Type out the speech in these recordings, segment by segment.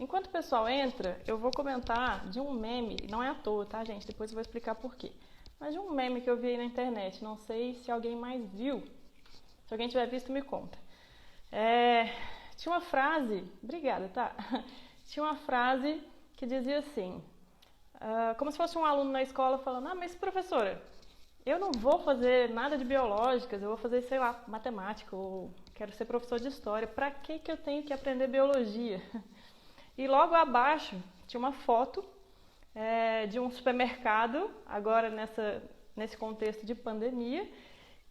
Enquanto o pessoal entra, eu vou comentar de um meme, não é à toa, tá, gente? Depois eu vou explicar por quê. Mas de um meme que eu vi aí na internet, não sei se alguém mais viu. Se alguém tiver visto, me conta. Tinha uma frase, obrigada, tá? Tinha uma frase que dizia assim, como se fosse um aluno na escola falando, mas professora, eu não vou fazer nada de biológicas, eu vou fazer, sei lá, matemática, ou quero ser professor de história, pra que eu tenho que aprender biologia? E logo abaixo tinha uma foto de um supermercado, agora nesse contexto de pandemia,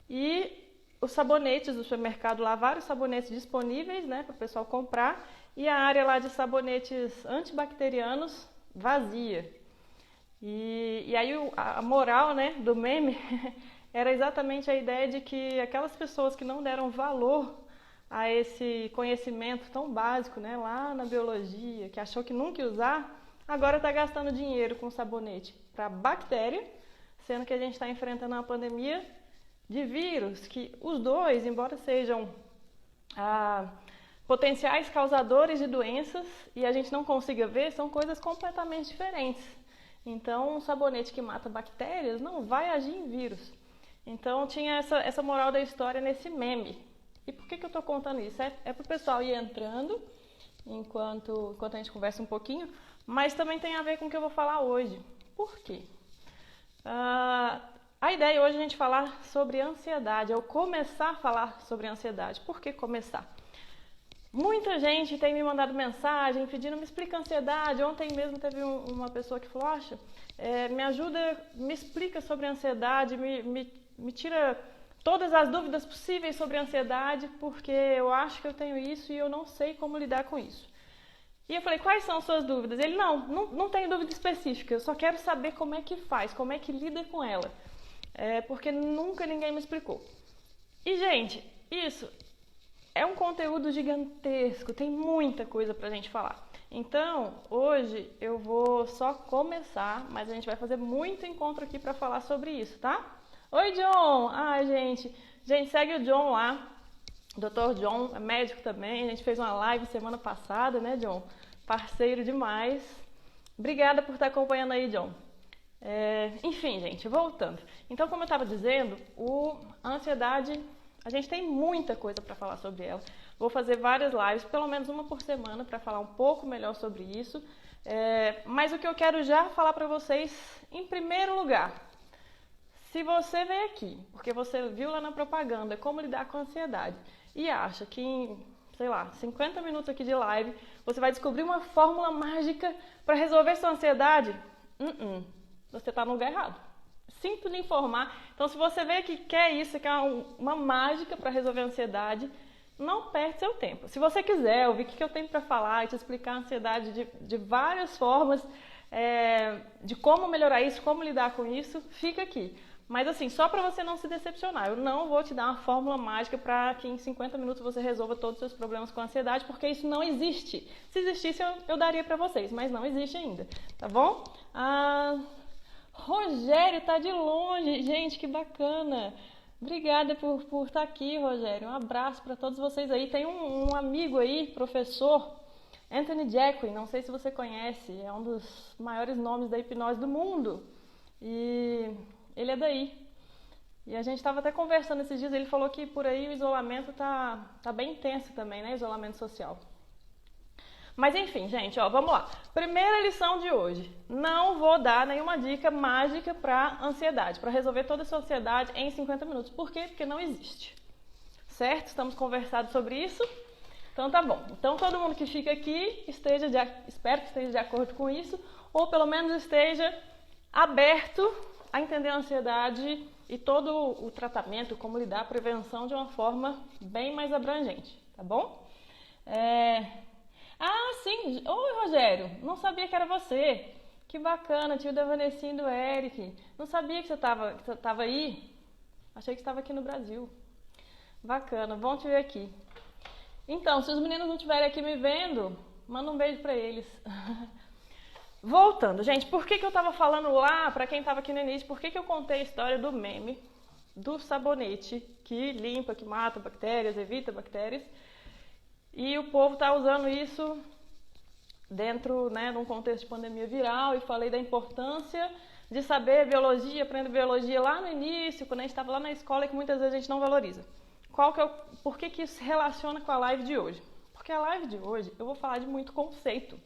e os sabonetes do supermercado lá, vários sabonetes disponíveis, né, para o pessoal comprar, e a área lá de sabonetes antibacterianos vazia. E aí a moral, né, do meme era exatamente a ideia de que aquelas pessoas que não deram valor a esse conhecimento tão básico, né, lá na biologia, que achou que nunca ia usar, agora está gastando dinheiro com sabonete para bactéria, sendo que a gente está enfrentando uma pandemia de vírus, que os dois, embora sejam potenciais causadores de doenças e a gente não consiga ver, são coisas completamente diferentes. Então, um sabonete que mata bactérias não vai agir em vírus. Então, tinha essa moral da história nesse meme. E por que eu estou contando isso? É para o pessoal ir entrando enquanto a gente conversa um pouquinho, mas também tem a ver com o que eu vou falar hoje. Por quê? A ideia hoje é a gente falar sobre ansiedade, ou começar a falar sobre ansiedade. Por que começar? Muita gente tem me mandado mensagem pedindo, me explica a ansiedade. Ontem mesmo teve uma pessoa que falou, me ajuda, me explica sobre a ansiedade, me tira todas as dúvidas possíveis sobre a ansiedade, porque eu acho que eu tenho isso e eu não sei como lidar com isso. E eu falei, quais são as suas dúvidas? Ele, não tenho dúvida específica, eu só quero saber como é que faz, como é que lida com ela. Porque nunca ninguém me explicou. E, gente, isso é um conteúdo gigantesco, tem muita coisa pra gente falar. Então, hoje eu vou só começar, mas a gente vai fazer muito encontro aqui pra falar sobre isso, tá? Oi, John! Gente, segue o John lá. Dr. John é médico também, a gente fez uma live semana passada, né, John? Parceiro demais. Obrigada por estar acompanhando aí, John. Enfim, gente, voltando. Então, como eu estava dizendo, a ansiedade, a gente tem muita coisa para falar sobre ela. Vou fazer várias lives, pelo menos uma por semana, para falar um pouco melhor sobre isso. Mas o que eu quero já falar para vocês, em primeiro lugar, se você vem aqui, porque você viu lá na propaganda como lidar com a ansiedade, e acha que em, 50 minutos aqui de live, você vai descobrir uma fórmula mágica para resolver sua ansiedade, você está no lugar errado. Sinto lhe informar. Então, se você vê que quer isso, quer uma mágica para resolver a ansiedade, não perde seu tempo. Se você quiser ouvir o que eu tenho para falar e te explicar a ansiedade de várias formas, de como melhorar isso, como lidar com isso, fica aqui. Mas assim, só para você não se decepcionar, eu não vou te dar uma fórmula mágica para que em 50 minutos você resolva todos os seus problemas com ansiedade, porque isso não existe. Se existisse, eu daria para vocês, mas não existe ainda, tá bom? Rogério tá de longe, gente, que bacana. Obrigada por estar aqui, Rogério. Um abraço para todos vocês aí. Tem um amigo aí, professor, Anthony Jacquin, não sei se você conhece, é um dos maiores nomes da hipnose do mundo. E ele é daí. E a gente estava até conversando esses dias, ele falou que por aí o isolamento tá bem intenso também, né? Isolamento social. Mas enfim, gente, vamos lá. Primeira lição de hoje. Não vou dar nenhuma dica mágica para ansiedade, para resolver toda a sua ansiedade em 50 minutos. Por quê? Porque não existe. Certo? Estamos conversando sobre isso? Então tá bom. Então todo mundo que fica aqui, espero que esteja de acordo com isso, ou pelo menos esteja aberto a entender a ansiedade e todo o tratamento, como lidar, a prevenção de uma forma bem mais abrangente, tá bom? Sim. Oi, Rogério. Não sabia que era você. Que bacana, tio da Vanessinha e do Eric. Não sabia que você estava aí. Achei que estava aqui no Brasil. Bacana, bom te ver aqui. Então, se os meninos não estiverem aqui me vendo, manda um beijo pra eles. Voltando, gente, por que eu estava falando lá, pra quem estava aqui no início, por que eu contei a história do meme, do sabonete que limpa, que mata bactérias, evita bactérias, e o povo está usando isso dentro, né, de um contexto de pandemia viral e falei da importância de saber biologia, aprender biologia lá no início, quando a gente estava lá na escola, e que muitas vezes a gente não valoriza. Por que isso se relaciona com a live de hoje? Porque a live de hoje eu vou falar de muito conceito,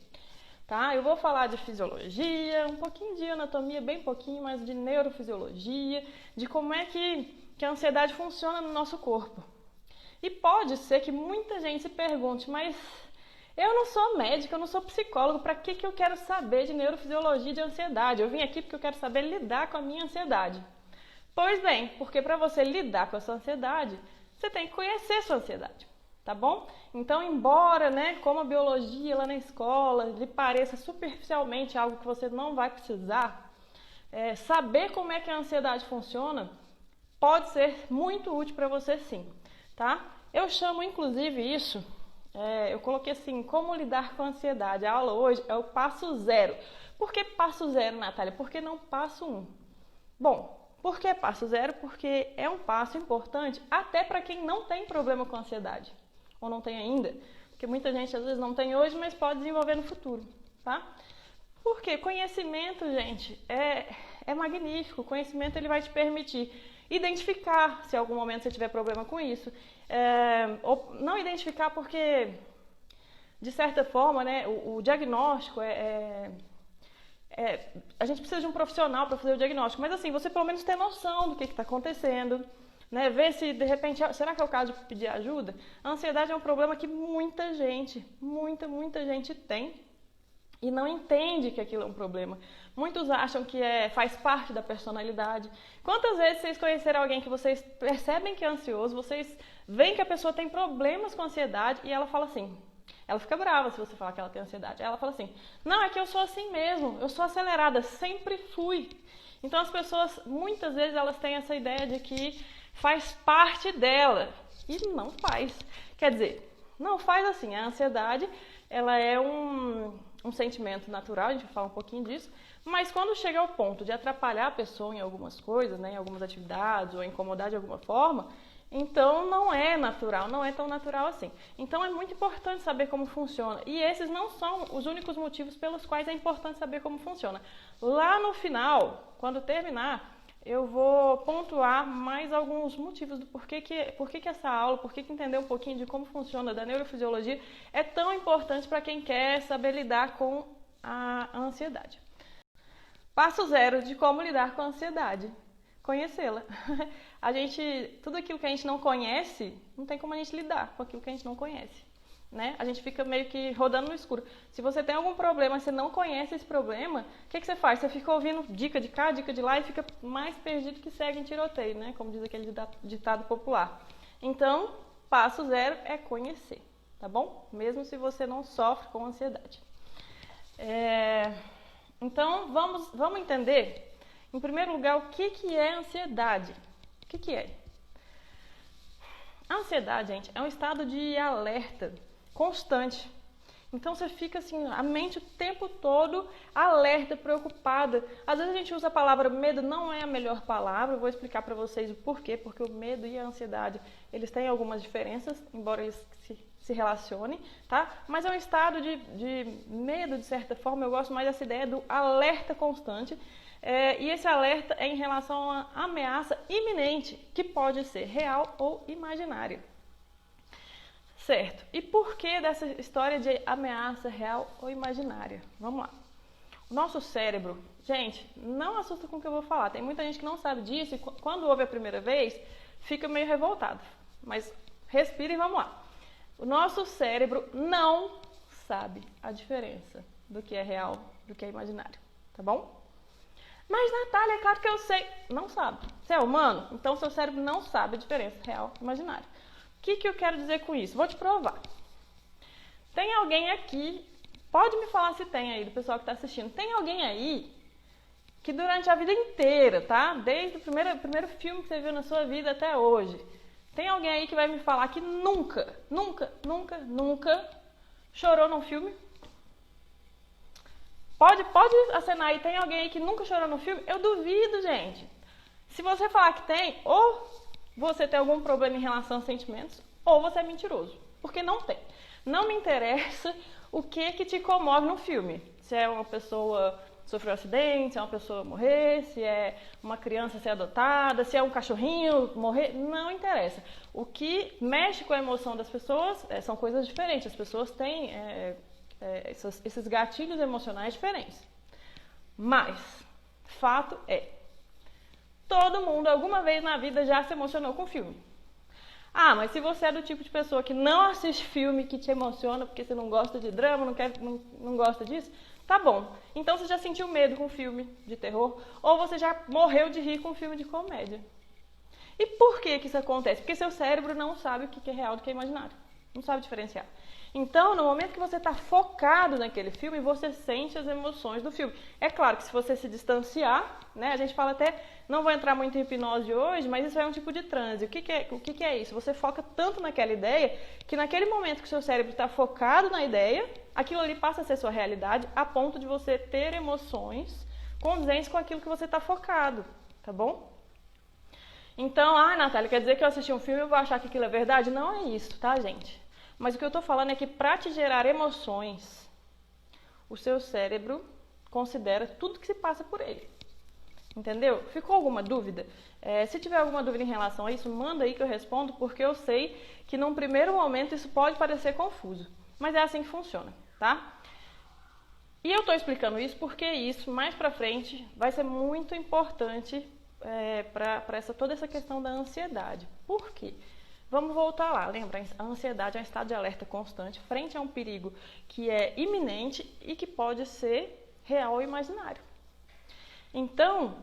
tá? Eu vou falar de fisiologia, um pouquinho de anatomia, bem pouquinho, mas de neurofisiologia, de como é que a ansiedade funciona no nosso corpo. E pode ser que muita gente se pergunte, mas eu não sou médica, eu não sou psicólogo, para que eu quero saber de neurofisiologia e de ansiedade? Eu vim aqui porque eu quero saber lidar com a minha ansiedade. Pois bem, porque para você lidar com a sua ansiedade, você tem que conhecer a sua ansiedade, tá bom? Então, embora, né, como a biologia lá na escola lhe pareça superficialmente algo que você não vai precisar, saber como é que a ansiedade funciona pode ser muito útil para você sim, tá? Eu chamo inclusive isso, eu coloquei assim, como lidar com a ansiedade. A aula hoje é o passo 0. Por que passo 0, Natália? Por que não passo 1? Bom, por que passo 0? Porque é um passo importante até para quem não tem problema com ansiedade, ou não tem ainda, porque muita gente às vezes não tem hoje, mas pode desenvolver no futuro, tá? Porque conhecimento, gente, é magnífico. O conhecimento ele vai te permitir identificar se em algum momento você tiver problema com isso. Ou não identificar porque, de certa forma, né, o diagnóstico a gente precisa de um profissional para fazer o diagnóstico, mas assim, você pelo menos tem noção do que está acontecendo, né? Ver se de repente, será que é o caso de pedir ajuda? A ansiedade é um problema que muita gente tem e não entende que aquilo é um problema. Muitos acham que faz parte da personalidade. Quantas vezes vocês conheceram alguém que vocês percebem que é ansioso, vocês veem que a pessoa tem problemas com ansiedade e ela fala assim, ela fica brava se você falar que ela tem ansiedade. Ela fala assim, não, é que eu sou assim mesmo, eu sou acelerada, sempre fui. Então as pessoas, muitas vezes, elas têm essa ideia de que faz parte dela e não faz. Quer dizer, não faz assim, a ansiedade, ela é um sentimento natural, a gente vai falar um pouquinho disso, mas quando chega ao ponto de atrapalhar a pessoa em algumas coisas, né, em algumas atividades, ou incomodar de alguma forma, então não é natural, não é tão natural assim. Então é muito importante saber como funciona. E esses não são os únicos motivos pelos quais é importante saber como funciona. Lá no final, quando terminar, eu vou pontuar mais alguns motivos do porquê que essa aula, porquê que entender um pouquinho de como funciona da neurofisiologia é tão importante para quem quer saber lidar com a ansiedade. Passo 0 de como lidar com a ansiedade. Conhecê-la. Tudo aquilo que a gente não conhece, não tem como a gente lidar com aquilo que a gente não conhece, né? A gente fica meio que rodando no escuro. Se você tem algum problema, você não conhece esse problema, o que você faz? Você fica ouvindo dica de cá, dica de lá e fica mais perdido que segue em tiroteio, né? Como diz aquele ditado popular. Então, passo 0 é conhecer, tá bom? Mesmo se você não sofre com ansiedade. Então, vamos entender, em primeiro lugar, o que é ansiedade. O que é? A ansiedade, gente, é um estado de alerta constante. Então você fica assim, a mente o tempo todo alerta, preocupada. Às vezes a gente usa a palavra medo, não é a melhor palavra. Eu vou explicar para vocês o porquê, porque o medo e a ansiedade, eles têm algumas diferenças, embora eles se relacionem, tá? Mas é um estado de medo, de certa forma. Eu gosto mais dessa ideia do alerta constante. E esse alerta é em relação a uma ameaça iminente, que pode ser real ou imaginária. Certo. E por que dessa história de ameaça real ou imaginária? Vamos lá. O nosso cérebro, gente, não assusta com o que eu vou falar. Tem muita gente que não sabe disso e quando ouve a primeira vez, fica meio revoltado. Mas respira e vamos lá. O nosso cérebro não sabe a diferença do que é real, do que é imaginário. Tá bom? Mas, Natália, é claro que eu sei. Não sabe. Você é humano? Então, seu cérebro não sabe a diferença real e imaginária. O que eu quero dizer com isso? Vou te provar. Tem alguém aqui, pode me falar se tem aí, do pessoal que está assistindo. Tem alguém aí que durante a vida inteira, tá? Desde o primeiro filme que você viu na sua vida até hoje. Tem alguém aí que vai me falar que nunca chorou num filme? Pode acenar aí, tem alguém aí que nunca chorou no filme? Eu duvido, gente. Se você falar que tem, ou você tem algum problema em relação a sentimentos, ou você é mentiroso. Porque não tem. Não me interessa o que te comove no filme. Se é uma pessoa sofreu um acidente, se é uma pessoa morrer, se é uma criança ser adotada, se é um cachorrinho morrer, não interessa. O que mexe com a emoção das pessoas são coisas diferentes. As pessoas têm esses gatilhos emocionais diferentes. Mas, fato é, todo mundo alguma vez na vida já se emocionou com filme. Ah, mas se você é do tipo de pessoa que não assiste filme que te emociona porque você não gosta de drama, não gosta disso, tá bom. Então você já sentiu medo com filme de terror ou você já morreu de rir com filme de comédia. E por que isso acontece? Porque seu cérebro não sabe o que é real do que é imaginário. Não sabe diferenciar. Então, no momento que você está focado naquele filme, você sente as emoções do filme. É claro que se você se distanciar, né, a gente fala até, não vou entrar muito em hipnose hoje, mas isso é um tipo de transe. O que é isso? Você foca tanto naquela ideia, que naquele momento que o seu cérebro está focado na ideia, aquilo ali passa a ser sua realidade, a ponto de você ter emoções condizentes com aquilo que você está focado, tá bom? Então, Natália, quer dizer que eu assisti um filme e eu vou achar que aquilo é verdade? Não é isso, tá, gente? Mas o que eu estou falando é que para te gerar emoções, o seu cérebro considera tudo que se passa por ele. Entendeu? Ficou alguma dúvida? Se tiver alguma dúvida em relação a isso, manda aí que eu respondo, porque eu sei que num primeiro momento isso pode parecer confuso. Mas é assim que funciona, tá? E eu estou explicando isso porque isso, mais pra frente, vai ser muito importante para toda essa questão da ansiedade. Por quê? Vamos voltar lá, lembra? A ansiedade é um estado de alerta constante frente a um perigo que é iminente e que pode ser real ou imaginário. Então,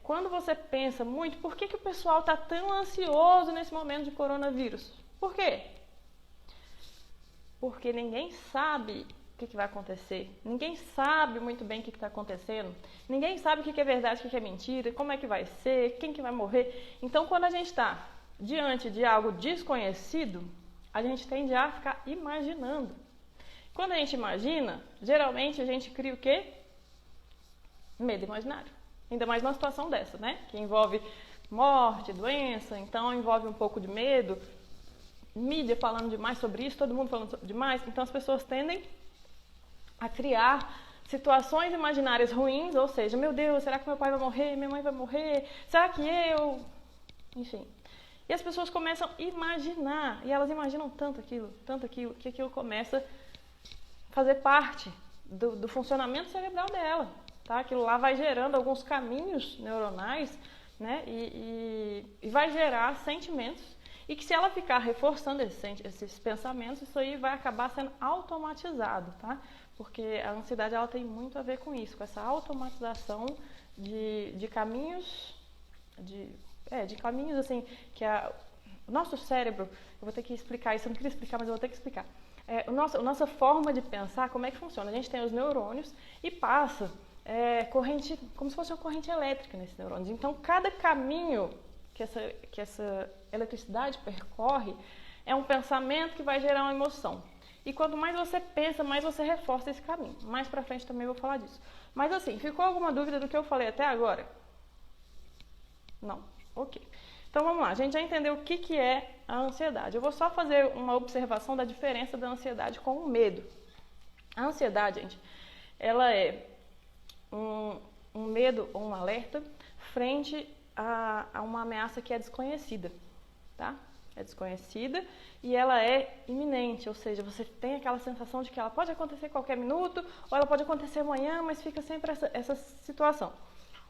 quando você pensa muito, por que o pessoal está tão ansioso nesse momento de coronavírus? Por quê? Porque ninguém sabe o que vai acontecer, ninguém sabe muito bem o que está acontecendo, ninguém sabe o que é verdade, o que é mentira, como é que vai ser, quem que vai morrer. Então, quando a gente está diante de algo desconhecido, a gente tende a ficar imaginando. Quando a gente imagina, geralmente a gente cria o quê? Medo imaginário. Ainda mais numa situação dessa, né? Que envolve morte, doença, então envolve um pouco de medo. Mídia falando demais sobre isso, todo mundo falando demais. Então as pessoas tendem a criar situações imaginárias ruins, ou seja, meu Deus, será que meu pai vai morrer? Minha mãe vai morrer? Será que eu? Enfim. E as pessoas começam a imaginar, e elas imaginam tanto aquilo, que aquilo começa a fazer parte do funcionamento cerebral dela, tá? Aquilo lá vai gerando alguns caminhos neuronais, né? E vai gerar sentimentos, e que se ela ficar reforçando esses pensamentos, isso aí vai acabar sendo automatizado, tá? Porque a ansiedade, ela tem muito a ver com isso, com essa automatização de caminhos, de caminhos assim, que o nosso cérebro, eu vou ter que explicar isso, eu não queria explicar, mas eu vou ter que explicar. A nossa forma de pensar, como é que funciona? A gente tem os neurônios e passa corrente, como se fosse uma corrente elétrica nesses neurônios. Então, cada caminho que essa eletricidade percorre é um pensamento que vai gerar uma emoção. E quanto mais você pensa, mais você reforça esse caminho. Mais pra frente também vou falar disso. Mas assim, ficou alguma dúvida do que eu falei até agora? Não? Ok. Então vamos lá, a gente já entendeu o que é a ansiedade. Eu vou só fazer uma observação da diferença da ansiedade com o medo. A ansiedade, gente, ela é um medo ou um alerta frente a uma ameaça que é desconhecida, tá? É desconhecida e ela é iminente, ou seja, você tem aquela sensação de que ela pode acontecer a qualquer minuto ou ela pode acontecer amanhã, mas fica sempre essa situação.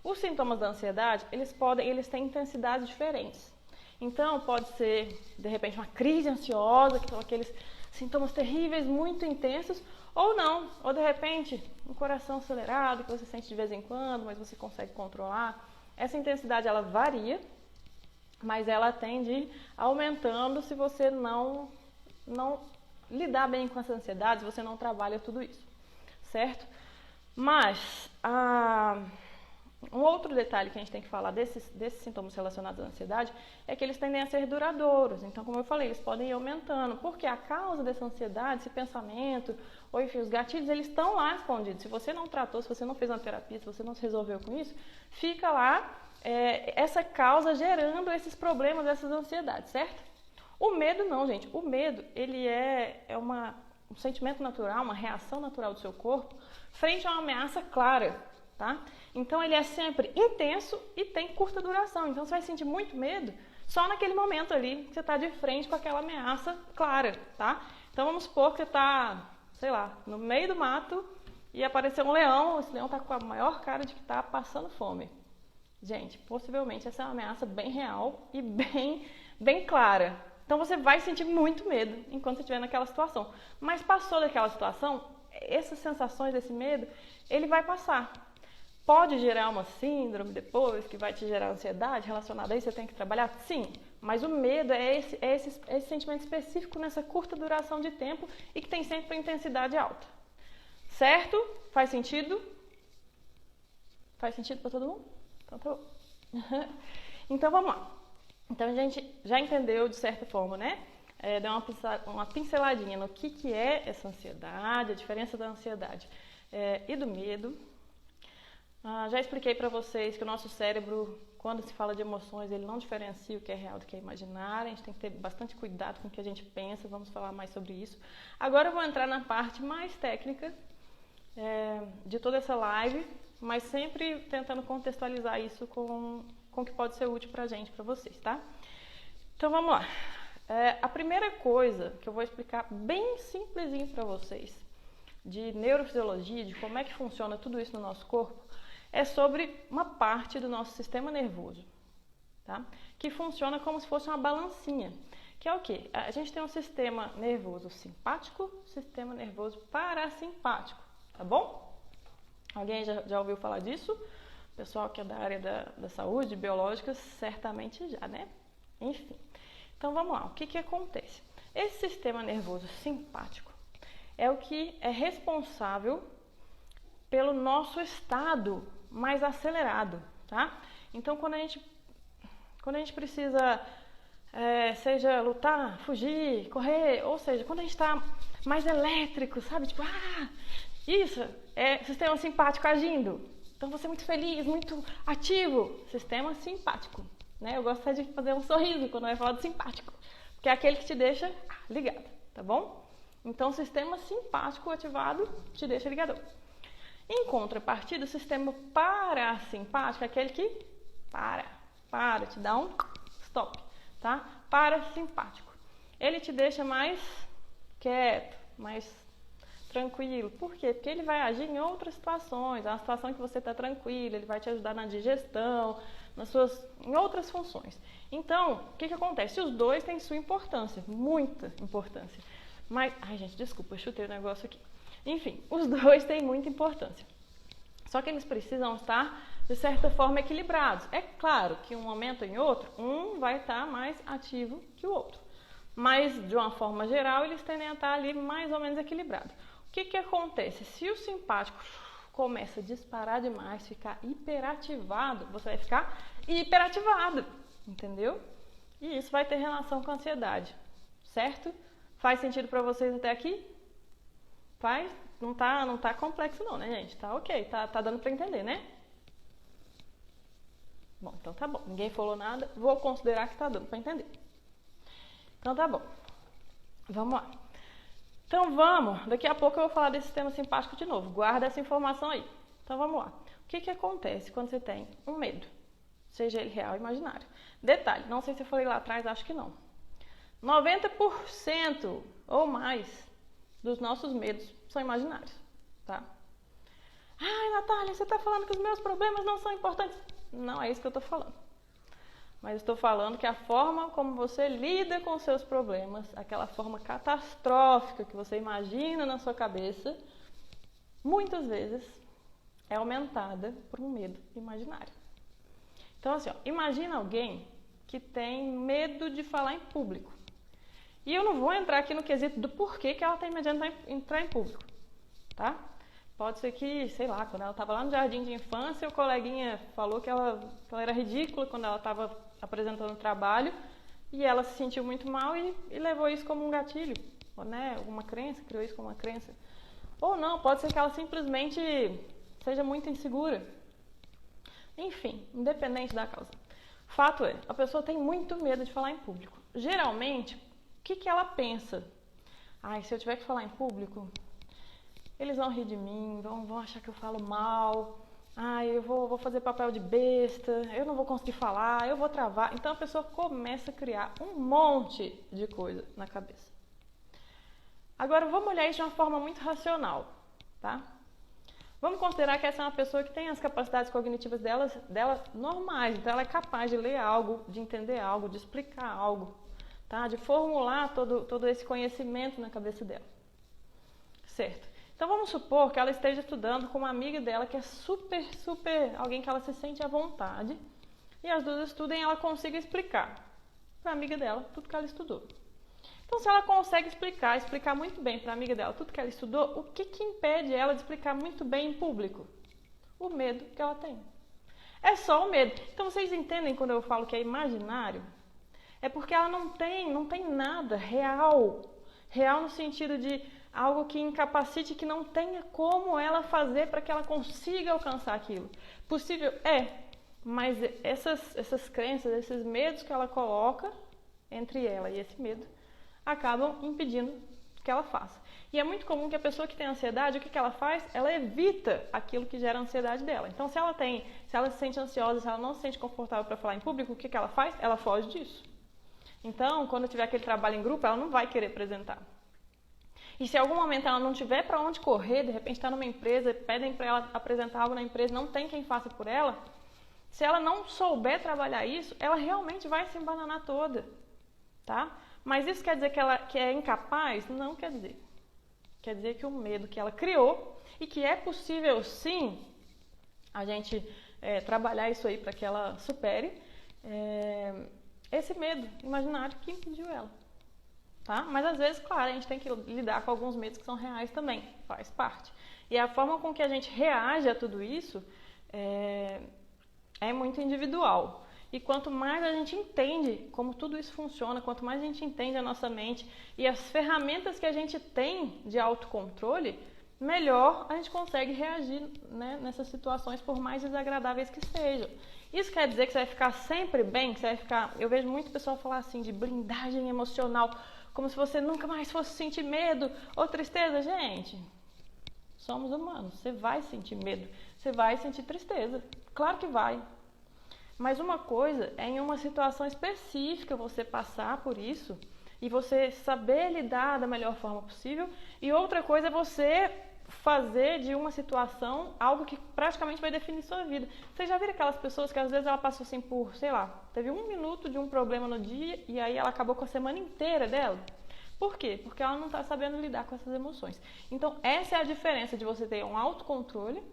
Os sintomas da ansiedade, eles têm intensidades diferentes. Então, pode ser, de repente, uma crise ansiosa, que são aqueles sintomas terríveis, muito intensos, ou não, ou de repente, um coração acelerado, que você sente de vez em quando, mas você consegue controlar. Essa intensidade, ela varia, mas ela tende a ir aumentando se você não lidar bem com essa ansiedade, se você não trabalha tudo isso, certo? Mas, um outro detalhe que a gente tem que falar desses sintomas relacionados à ansiedade é que eles tendem a ser duradouros. Então, como eu falei, eles podem ir aumentando, porque a causa dessa ansiedade, esse pensamento, ou enfim, os gatilhos, eles estão lá escondidos. Se você não tratou, se você não fez uma terapia, se você não se resolveu com isso, fica lá essa causa gerando esses problemas, essas ansiedades, certo? O medo não, gente. O medo, ele é um sentimento natural, uma reação natural do seu corpo frente a uma ameaça clara, tá? Então ele é sempre intenso e tem curta duração. Então você vai sentir muito medo só naquele momento ali que você está de frente com aquela ameaça clara, tá? Então vamos supor que você está, sei lá, no meio do mato e apareceu um leão, esse leão está com a maior cara de que está passando fome. Gente, possivelmente essa é uma ameaça bem real e bem clara. Então você vai sentir muito medo enquanto você estiver naquela situação. Mas passou daquela situação, essas sensações desse medo, ele vai passar. Pode gerar uma síndrome depois, que vai te gerar ansiedade relacionada a isso, você tem que trabalhar? Sim, mas o medo é esse sentimento específico nessa curta duração de tempo e que tem sempre uma intensidade alta. Certo? Faz sentido? Faz sentido para todo mundo? Então tá bom. Então vamos lá. Então a gente já entendeu de certa forma, né? Deu uma pinceladinha no que é essa ansiedade, a diferença da ansiedade e do medo. Já expliquei para vocês que o nosso cérebro, quando se fala de emoções, ele não diferencia o que é real do que é imaginário. A gente tem que ter bastante cuidado com o que a gente pensa, vamos falar mais sobre isso. Agora eu vou entrar na parte mais técnica de toda essa live, mas sempre tentando contextualizar isso com o que pode ser útil pra gente, pra vocês, tá? Então vamos lá. A primeira coisa que eu vou explicar bem simplesinho pra vocês, de neurofisiologia, de como é que funciona tudo isso no nosso corpo, é sobre uma parte do nosso sistema nervoso, tá? Que funciona como se fosse uma balancinha. Que é o quê? A gente tem um sistema nervoso simpático, sistema nervoso parasimpático, tá bom? Alguém já ouviu falar disso? O pessoal que é da área da saúde, biológica, certamente já, né? Enfim. Então vamos lá, o que acontece? Esse sistema nervoso simpático é o que é responsável pelo nosso estado mais acelerado, tá? Então quando a gente precisa, seja lutar, fugir, correr, ou seja, quando a gente está mais elétrico, sabe? Tipo, isso é sistema simpático agindo. Então você é muito feliz, muito ativo, sistema simpático, né? Eu gosto de fazer um sorriso quando vai falar do simpático, porque é aquele que te deixa ligado, tá bom? Então o sistema simpático ativado te deixa ligadão. Em contrapartida, o sistema parasimpático é aquele que para, te dá um stop, tá? Parasimpático. Ele te deixa mais quieto, mais tranquilo. Por quê? Porque ele vai agir em outras situações. É uma situação que você está tranquilo, ele vai te ajudar na digestão, em outras funções. Então, o que acontece? Os dois têm sua importância, muita importância. Mas, gente, desculpa, eu chutei o negócio aqui. Enfim, os dois têm muita importância. Só que eles precisam estar, de certa forma, equilibrados. É claro que um momento em outro, um vai estar mais ativo que o outro. Mas, de uma forma geral, eles tendem a estar ali mais ou menos equilibrados. O que acontece? Se o simpático começa a disparar demais, ficar hiperativado, você vai ficar hiperativado, entendeu? E isso vai ter relação com a ansiedade, certo? Faz sentido para vocês até aqui? Faz? Não tá complexo não, né, gente? Tá ok, tá dando para entender, né? Bom, então tá bom. Ninguém falou nada, vou considerar que tá dando para entender. Então tá bom. Vamos lá. Então daqui a pouco eu vou falar desse sistema simpático de novo. Guarda essa informação aí. Então vamos lá. O que acontece quando você tem um medo? Seja ele real ou imaginário. Detalhe, não sei se eu falei lá atrás, acho que não. 90% ou mais dos nossos medos são imaginários, tá? Natália, você tá falando que os meus problemas não são importantes. Não é isso que eu tô falando. Mas estou falando que a forma como você lida com os seus problemas, aquela forma catastrófica que você imagina na sua cabeça, muitas vezes é aumentada por um medo imaginário. Então, assim, imagina alguém que tem medo de falar em público. E eu não vou entrar aqui no quesito do porquê que ela tem medo de entrar em público, tá? Pode ser que, sei lá, quando ela estava lá no jardim de infância, o coleguinha falou que ela era ridícula quando ela estava apresentando o trabalho e ela se sentiu muito mal e levou isso como um gatilho, né? Uma crença, criou isso como uma crença. Ou não, pode ser que ela simplesmente seja muito insegura. Enfim, independente da causa. Fato é, a pessoa tem muito medo de falar em público. Geralmente, o que ela pensa? Ai, se eu tiver que falar em público, eles vão rir de mim, vão achar que eu falo mal. Ai, eu vou fazer papel de besta, eu não vou conseguir falar, eu vou travar. Então a pessoa começa a criar um monte de coisa na cabeça. Agora vamos olhar isso de uma forma muito racional, tá? Vamos considerar que essa é uma pessoa que tem as capacidades cognitivas dela normais. Então ela é capaz de ler algo, de entender algo, de explicar algo, tá? De formular todo esse conhecimento na cabeça dela. Certo? Então vamos supor que ela esteja estudando com uma amiga dela que é super, alguém que ela se sente à vontade. E as duas estudem e ela consiga explicar para a amiga dela tudo que ela estudou. Então, se ela consegue explicar muito bem para a amiga dela tudo que ela estudou, o que impede ela de explicar muito bem em público? O medo que ela tem. É só o medo. Então, vocês entendem quando eu falo que é imaginário? É porque ela não tem nada real. Real no sentido de algo que incapacite, que não tenha como ela fazer para que ela consiga alcançar aquilo. Possível? Mas essas crenças, esses medos que ela coloca entre ela e esse medo, acabam impedindo que ela faça. E é muito comum que a pessoa que tem ansiedade, o que ela faz? Ela evita aquilo que gera a ansiedade dela. Então, se ela se sente ansiosa, se ela não se sente confortável para falar em público, o que ela faz? Ela foge disso. Então, quando tiver aquele trabalho em grupo, ela não vai querer apresentar. E se em algum momento ela não tiver para onde correr, de repente está numa empresa, pedem para ela apresentar algo na empresa, não tem quem faça por ela, se ela não souber trabalhar isso, ela realmente vai se embananar toda, tá? Mas isso quer dizer que é incapaz? Não quer dizer. Quer dizer que o medo que ela criou e que é possível sim a gente trabalhar isso aí para que ela supere esse medo imaginário que impediu ela. Tá? Mas às vezes, claro, a gente tem que lidar com alguns medos que são reais também, faz parte. E a forma com que a gente reage a tudo isso é muito individual. E quanto mais a gente entende como tudo isso funciona, quanto mais a gente entende a nossa mente e as ferramentas que a gente tem de autocontrole, melhor a gente consegue reagir, né, nessas situações, por mais desagradáveis que sejam. Isso quer dizer que você vai ficar sempre bem, que você vai ficar... Eu vejo muito pessoal falar assim de blindagem emocional, como se você nunca mais fosse sentir medo ou tristeza. Gente, somos humanos, você vai sentir medo, você vai sentir tristeza, claro que vai. Mas uma coisa é em uma situação específica você passar por isso e você saber lidar da melhor forma possível, e outra coisa é você fazer de uma situação algo que praticamente vai definir sua vida. Vocês já viram aquelas pessoas que às vezes ela passou assim por, sei lá, teve 1 minuto de um problema no dia e aí ela acabou com a semana inteira dela? Por quê? Porque ela não está sabendo lidar com essas emoções. Então essa é a diferença de você ter um autocontrole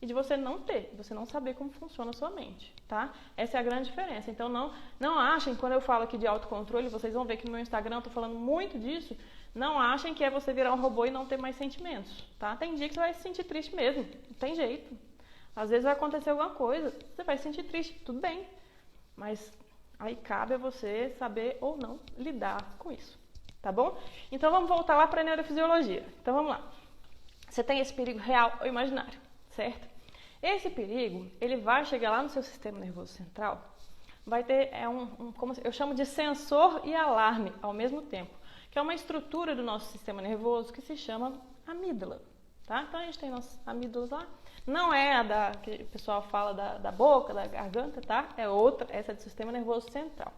e de você não ter, você não saber como funciona a sua mente, tá? Essa é a grande diferença. Então não achem, quando eu falo aqui de autocontrole, vocês vão ver que no meu Instagram eu tô falando muito disso, não achem que é você virar um robô e não ter mais sentimentos, tá? Tem dia que você vai se sentir triste mesmo, não tem jeito. Às vezes vai acontecer alguma coisa, você vai se sentir triste, tudo bem. Mas aí cabe a você saber ou não lidar com isso, tá bom? Então vamos voltar lá para a neurofisiologia. Então vamos lá. Você tem esse perigo real ou imaginário, certo? Esse perigo, ele vai chegar lá no seu sistema nervoso central, vai ter, como eu chamo de sensor e alarme ao mesmo tempo, que é uma estrutura do nosso sistema nervoso que se chama amígdala, tá? Então a gente tem nossas amígdalas lá, não é a que o pessoal fala da boca, da garganta, tá? É outra, essa é do sistema nervoso central,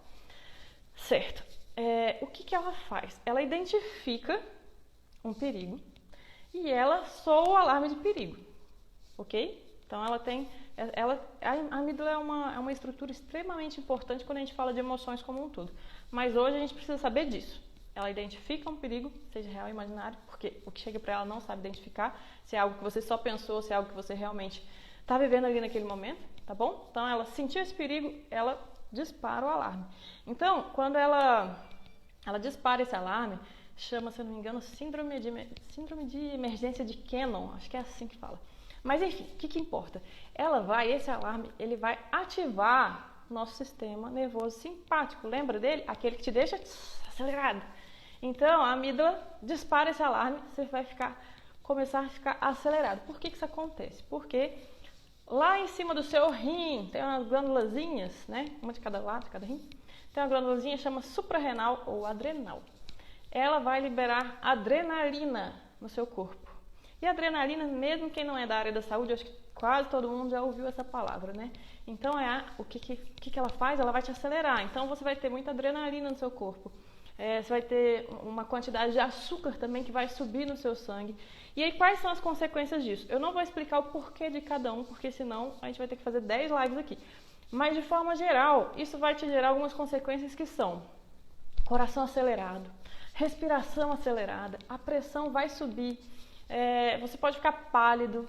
certo? O que ela faz? Ela identifica um perigo e ela soa o alarme de perigo, ok? Então a amígdala é uma estrutura extremamente importante quando a gente fala de emoções como um todo. Mas hoje a gente precisa saber disso. Ela identifica um perigo, seja real ou imaginário, porque o que chega para ela não sabe identificar, se é algo que você só pensou, se é algo que você realmente está vivendo ali naquele momento, tá bom? Então ela sentiu esse perigo, ela dispara o alarme. Então, quando ela dispara esse alarme, chama, se eu não me engano, síndrome de emergência de Cannon, acho que é assim que fala. Mas enfim, o que importa? Esse alarme, ele vai ativar nosso sistema nervoso simpático. Lembra dele? Aquele que te deixa acelerado. Então, a amígdala dispara esse alarme, você vai começar a ficar acelerado. Por que isso acontece? Porque lá em cima do seu rim tem umas glândulazinhas, né? Uma de cada lado, de cada rim. Tem uma glândulazinha que chama suprarrenal ou adrenal. ela vai liberar adrenalina no seu corpo. E adrenalina, mesmo quem não é da área da saúde, acho que quase todo mundo já ouviu essa palavra, né? Então, o que ela faz? Ela vai te acelerar. Então, você vai ter muita adrenalina no seu corpo. Você vai ter uma quantidade de açúcar também que vai subir no seu sangue. E aí, quais são as consequências disso? Eu não vou explicar o porquê de cada um, porque senão a gente vai ter que fazer 10 lives aqui. Mas, de forma geral, isso vai te gerar algumas consequências que são coração acelerado, respiração acelerada, a pressão vai subir, você pode ficar pálido,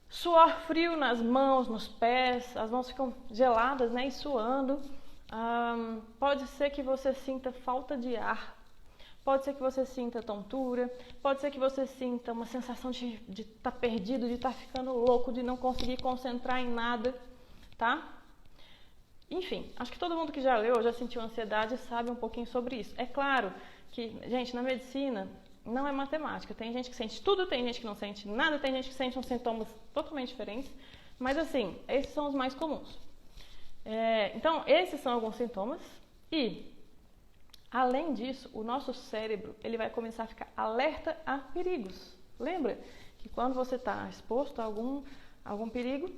suor frio nas mãos, nos pés, as mãos ficam geladas, né, e suando. Pode ser que você sinta falta de ar, pode ser que você sinta tontura, pode ser que você sinta uma sensação de estar perdido, de estar ficando louco, de não conseguir concentrar em nada, tá? Enfim, acho que todo mundo que já leu ou já sentiu ansiedade sabe um pouquinho sobre isso. É claro que, gente, na medicina não é matemática. Tem gente que sente tudo, tem gente que não sente nada, tem gente que sente uns sintomas totalmente diferentes. Mas, assim, esses são os mais comuns. Então, esses são alguns sintomas. E, além disso, o nosso cérebro ele vai começar a ficar alerta a perigos. Lembra que quando você está exposto a algum perigo,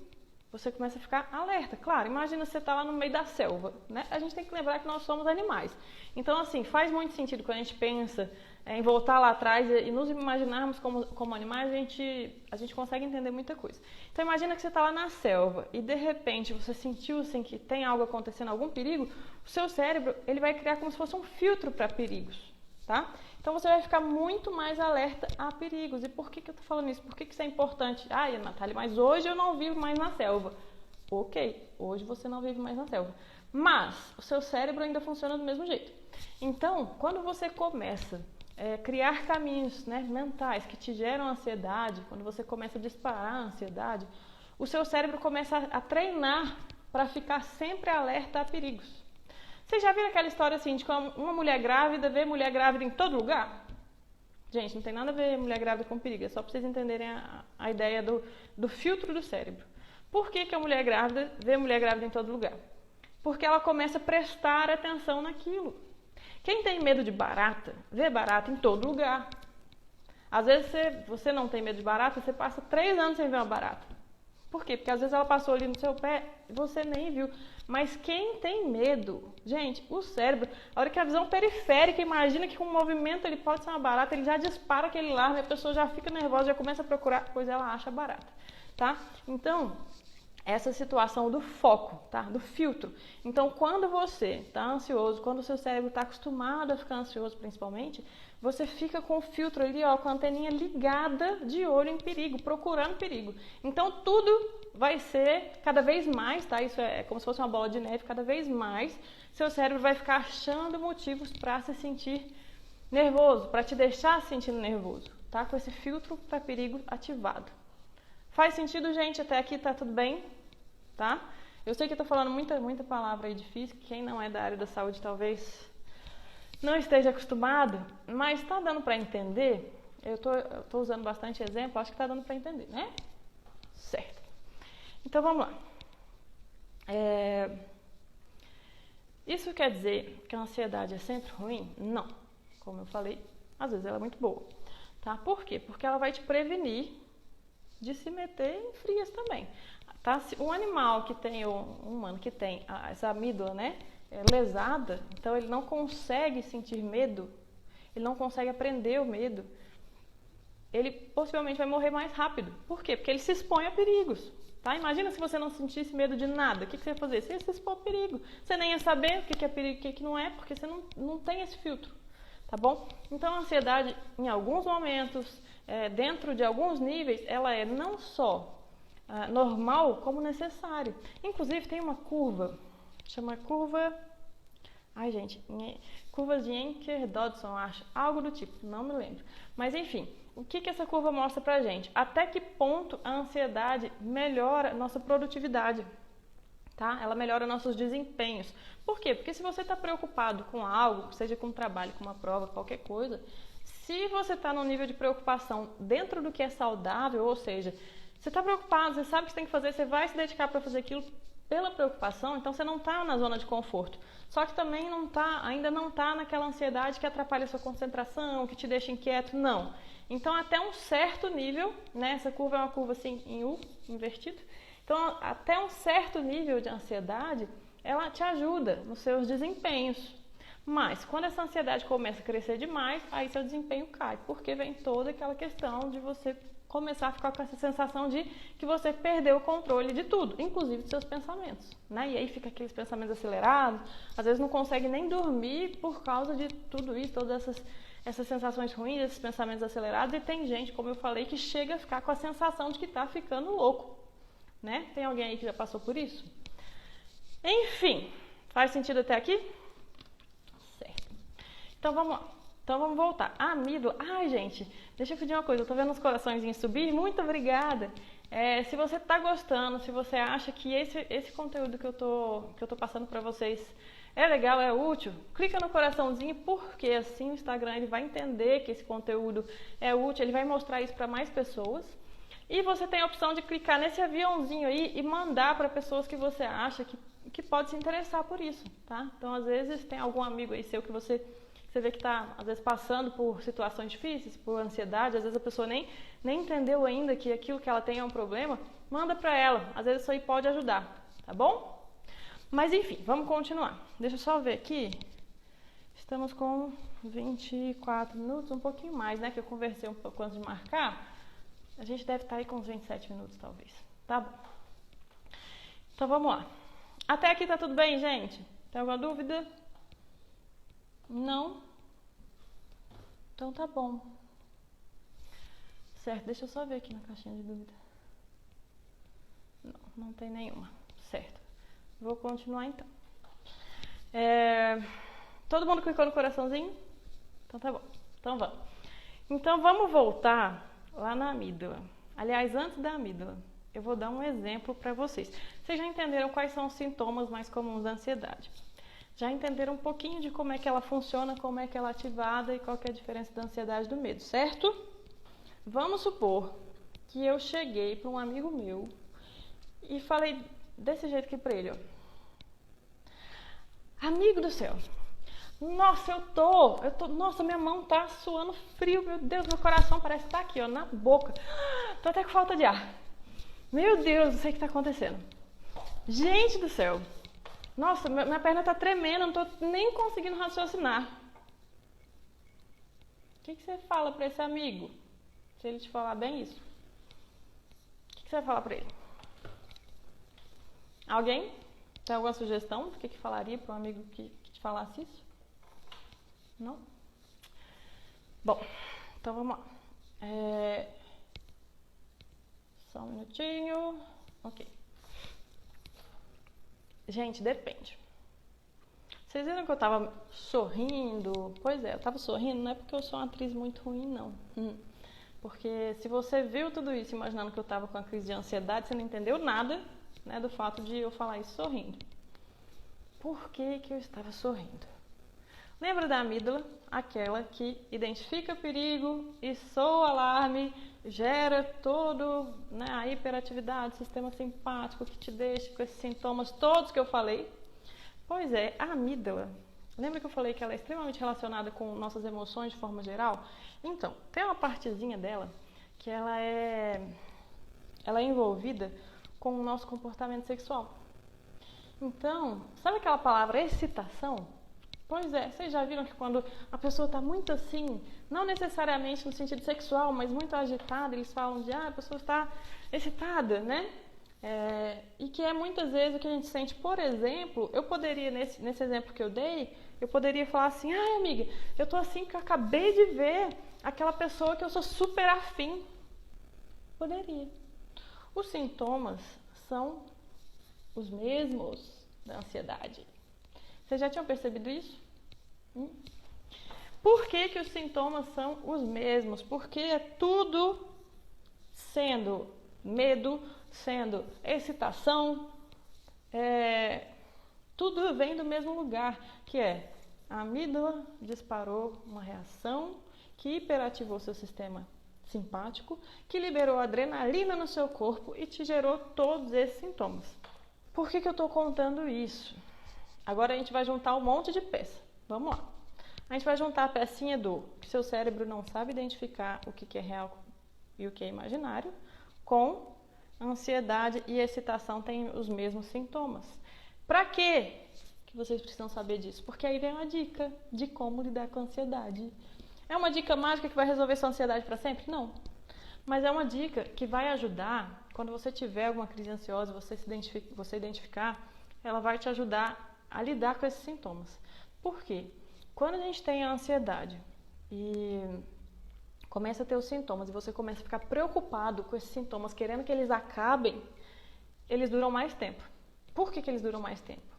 você começa a ficar alerta. Claro, imagina você estar lá no meio da selva, né? A gente tem que lembrar que nós somos animais. Então, assim, faz muito sentido quando a gente pensa em voltar lá atrás e nos imaginarmos como animais, a gente consegue entender muita coisa. Então, imagina que você está lá na selva e, de repente, você sentiu assim, que tem algo acontecendo, algum perigo, o seu cérebro ele vai criar como se fosse um filtro para perigos, tá? Então, você vai ficar muito mais alerta a perigos. E por que eu estou falando isso? Por que isso é importante? Natália, mas hoje eu não vivo mais na selva. Ok, hoje você não vive mais na selva. Mas o seu cérebro ainda funciona do mesmo jeito. Então, quando você começa a criar caminhos, né, mentais que te geram ansiedade, quando você começa a disparar a ansiedade, o seu cérebro começa a treinar para ficar sempre alerta a perigos. Vocês já viram aquela história assim de que uma mulher grávida vê mulher grávida em todo lugar? Gente, não tem nada a ver mulher grávida com perigo, é só para vocês entenderem a ideia do filtro do cérebro. Por que a mulher grávida vê mulher grávida em todo lugar? Porque ela começa a prestar atenção naquilo. Quem tem medo de barata, vê barata em todo lugar. Às vezes você não tem medo de barata, você passa 3 anos sem ver uma barata. Por quê? Porque às vezes ela passou ali no seu pé e você nem viu. Mas quem tem medo, gente, o cérebro, a hora que a visão periférica imagina que com um movimento ele pode ser uma barata, ele já dispara aquele alarme, a pessoa já fica nervosa, já começa a procurar, pois ela acha barata, tá? Então, essa situação do foco, tá? Do filtro. Então, quando você está ansioso, quando o seu cérebro está acostumado a ficar ansioso principalmente, você fica com o filtro ali, ó, com a anteninha ligada de olho em perigo, procurando perigo. Então, tudo vai ser cada vez mais, tá? Isso é como se fosse uma bola de neve, cada vez mais seu cérebro vai ficar achando motivos para se sentir nervoso, para te deixar se sentindo nervoso, tá? Com esse filtro para perigo ativado. Faz sentido, gente? Até aqui tá tudo bem? Tá? Eu sei que eu tô falando muita palavra aí difícil, que quem não é da área da saúde talvez não esteja acostumado, mas tá dando para entender? Eu tô usando bastante exemplo, acho que tá dando para entender, né? Certo. Então vamos lá. Isso quer dizer que a ansiedade é sempre ruim? Não. Como eu falei, às vezes ela é muito boa. Tá? Por quê? Porque ela vai te prevenir de se meter em frias também. Tá? Um animal que tem, ou um humano que tem essa amígdala, né, lesada, então ele não consegue sentir medo, ele não consegue aprender o medo, ele possivelmente vai morrer mais rápido. Por quê? Porque ele se expõe a perigos. Tá? Imagina se você não sentisse medo de nada, o que você ia fazer? Você ia se expor a perigo. Você nem ia saber o que é perigo e o que não é, porque você não tem esse filtro. Tá bom? Então a ansiedade, em alguns momentos, dentro de alguns níveis, ela é não só normal, como necessário. Inclusive tem uma curva, chama curva... curva de Enkert-Dodson, acho. Algo do tipo, não me lembro. Mas enfim, o que essa curva mostra pra gente? Até que ponto a ansiedade melhora nossa produtividade. Tá? Ela melhora nossos desempenhos. Por quê? Porque se você está preocupado com algo, seja com um trabalho, com uma prova, qualquer coisa, se você está num nível de preocupação dentro do que é saudável, ou seja, você está preocupado, você sabe o que você tem que fazer, você vai se dedicar para fazer aquilo, pela preocupação, então você não está na zona de conforto. Só que também ainda não está naquela ansiedade que atrapalha a sua concentração, que te deixa inquieto, não. Então, até um certo nível, né? Essa curva é uma curva assim em U, invertido. Então, até um certo nível de ansiedade, ela te ajuda nos seus desempenhos. Mas, quando essa ansiedade começa a crescer demais, aí seu desempenho cai, porque vem toda aquela questão de você começar a ficar com essa sensação de que você perdeu o controle de tudo, inclusive dos seus pensamentos, né? E aí fica aqueles pensamentos acelerados, às vezes não consegue nem dormir por causa de tudo isso, todas essas sensações ruins, esses pensamentos acelerados, e tem gente, como eu falei, que chega a ficar com a sensação de que está ficando louco, né? Tem alguém aí que já passou por isso? Enfim, faz sentido até aqui? Certo. Então vamos lá. Então vamos voltar. A amígdala. Ai, gente, deixa eu pedir uma coisa. Eu tô vendo os coraçõezinhos subir. Muito obrigada. Se você tá gostando, se você acha que esse conteúdo que eu tô passando para vocês é legal, é útil, clica no coraçãozinho, porque assim o Instagram ele vai entender que esse conteúdo é útil, ele vai mostrar isso para mais pessoas. E você tem a opção de clicar nesse aviãozinho aí e mandar para pessoas que você acha que pode se interessar por isso, tá? Então, às vezes, tem algum amigo aí seu que você vê que está, às vezes, passando por situações difíceis, por ansiedade, às vezes a pessoa nem entendeu ainda que aquilo que ela tem é um problema, manda para ela, às vezes isso aí pode ajudar, tá bom? Mas, enfim, vamos continuar. Deixa eu só ver aqui, estamos com 24 minutos, um pouquinho mais, né, que eu conversei um pouco antes de marcar, a gente deve estar aí com uns 27 minutos, talvez, tá bom? Então, vamos lá. Até aqui tá tudo bem, gente? Tem alguma dúvida? Não? Então tá bom. Certo, deixa eu só ver aqui na caixinha de dúvida. Não tem nenhuma. Certo. Vou continuar então. Todo mundo clicou no coraçãozinho? Então tá bom. Então vamos. Então vamos voltar lá na amígdala. Aliás, antes da amígdala, eu vou dar um exemplo para vocês. Vocês já entenderam quais são os sintomas mais comuns da ansiedade? Já entenderam um pouquinho de como é que ela funciona, como é que ela é ativada e qual que é a diferença da ansiedade e do medo, certo? Vamos supor que eu cheguei para um amigo meu e falei desse jeito aqui para ele, ó. Amigo do céu, nossa, nossa, minha mão tá suando frio, meu Deus, meu coração parece que tá aqui, ó, na boca. Tô até com falta de ar. Meu Deus, não sei o que tá acontecendo. Gente do céu. Nossa, minha perna tá tremendo, não tô nem conseguindo raciocinar. O que você fala pra esse amigo? Se ele te falar bem isso. O que você vai falar pra ele? Alguém? Tem alguma sugestão do que falaria pra um amigo que te falasse isso? Não? Bom, então vamos lá. Só um minutinho. Ok. Gente, depende. Vocês viram que eu tava sorrindo? Pois é, eu tava sorrindo, não é porque eu sou uma atriz muito ruim, não. Porque se você viu tudo isso imaginando que eu tava com uma crise de ansiedade, você não entendeu nada, né, do fato de eu falar isso sorrindo. Por que eu estava sorrindo? Lembra da amígdala? Aquela que identifica perigo e soa alarme, gera todo, né, a hiperatividade, o sistema simpático que te deixa com esses sintomas todos que eu falei. Pois é, a amígdala, lembra que eu falei que ela é extremamente relacionada com nossas emoções de forma geral? Então, tem uma partezinha dela que ela é envolvida com o nosso comportamento sexual. Então, sabe aquela palavra excitação? Pois é, vocês já viram que quando a pessoa está muito assim, não necessariamente no sentido sexual, mas muito agitada, eles falam de a pessoa está excitada, né? E que é muitas vezes o que a gente sente. Por exemplo, eu poderia, nesse exemplo que eu dei, eu poderia falar assim, ai amiga, eu tô assim que eu acabei de ver aquela pessoa que eu sou super afim. Poderia. Os sintomas são os mesmos da ansiedade. Vocês já tinham percebido isso? Por que os sintomas são os mesmos? Porque é tudo sendo medo, sendo excitação, tudo vem do mesmo lugar, que é a amígdala disparou uma reação que hiperativou seu sistema simpático, que liberou adrenalina no seu corpo e te gerou todos esses sintomas. Por que eu estou contando isso? Agora a gente vai juntar um monte de peça. Vamos lá. A gente vai juntar a pecinha do que seu cérebro não sabe identificar o que é real e o que é imaginário, com ansiedade e excitação têm os mesmos sintomas. Para quê que vocês precisam saber disso? Porque aí vem uma dica de como lidar com a ansiedade. É uma dica mágica que vai resolver sua ansiedade para sempre? Não. Mas é uma dica que vai ajudar, quando você tiver alguma crise ansiosa, você identificar, ela vai te ajudar a lidar com esses sintomas. Por quê? Quando a gente tem a ansiedade e começa a ter os sintomas e você começa a ficar preocupado com esses sintomas, querendo que eles acabem, eles duram mais tempo. Por que eles duram mais tempo?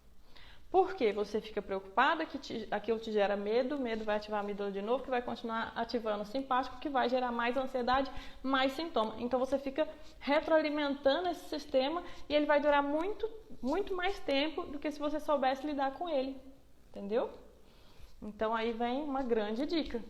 Porque você fica preocupada que aquilo te gera medo, medo vai ativar a amígdala de novo, que vai continuar ativando o simpático, que vai gerar mais ansiedade, mais sintoma. Então você fica retroalimentando esse sistema e ele vai durar muito, muito mais tempo do que se você soubesse lidar com ele. Entendeu? Então aí vem uma grande dica.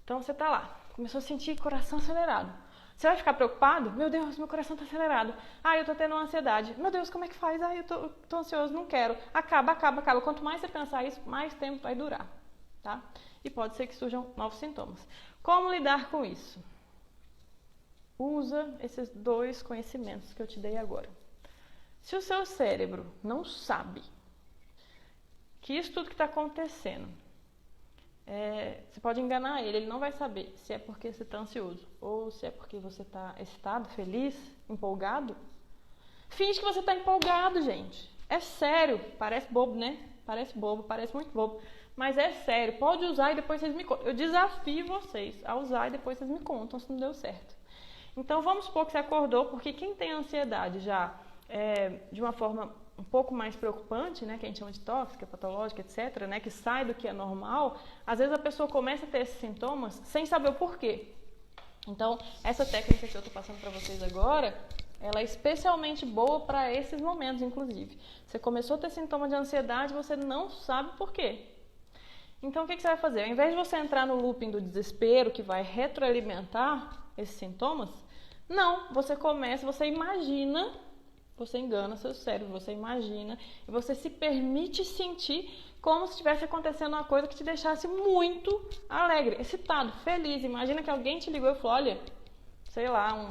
Então você tá lá, começou a sentir coração acelerado. Você vai ficar preocupado? Meu Deus, meu coração tá acelerado. Eu tô tendo uma ansiedade. Meu Deus, como é que faz? Eu tô ansioso, não quero. Acaba. Quanto mais você pensar isso, mais tempo vai durar, tá? E pode ser que surjam novos sintomas. Como lidar com isso? Usa esses 2 conhecimentos que eu te dei agora. Se o seu cérebro não sabe que isso tudo que está acontecendo, você pode enganar ele não vai saber se é porque você está ansioso ou se é porque você está excitado, feliz, empolgado. Finge que você está empolgado, gente. É sério, parece bobo, né? Parece bobo, parece muito bobo, mas é sério. Pode usar e depois vocês me contam. Eu desafio vocês a usar e depois vocês me contam se não deu certo. Então vamos supor que você acordou, porque quem tem ansiedade já de uma forma um pouco mais preocupante, né, que a gente chama de tóxica, patológica, etc., né, que sai do que é normal, às vezes a pessoa começa a ter esses sintomas sem saber o porquê. Então, essa técnica que eu estou passando para vocês agora, ela é especialmente boa para esses momentos, inclusive. Você começou a ter sintoma de ansiedade, você não sabe por quê. Então, o que você vai fazer? Ao invés de você entrar no looping do desespero, que vai retroalimentar esses sintomas, não, você imagina. Você engana seu cérebro, você imagina e você se permite sentir como se estivesse acontecendo uma coisa que te deixasse muito alegre, excitado, feliz. Imagina que alguém te ligou e falou, olha, sei lá, um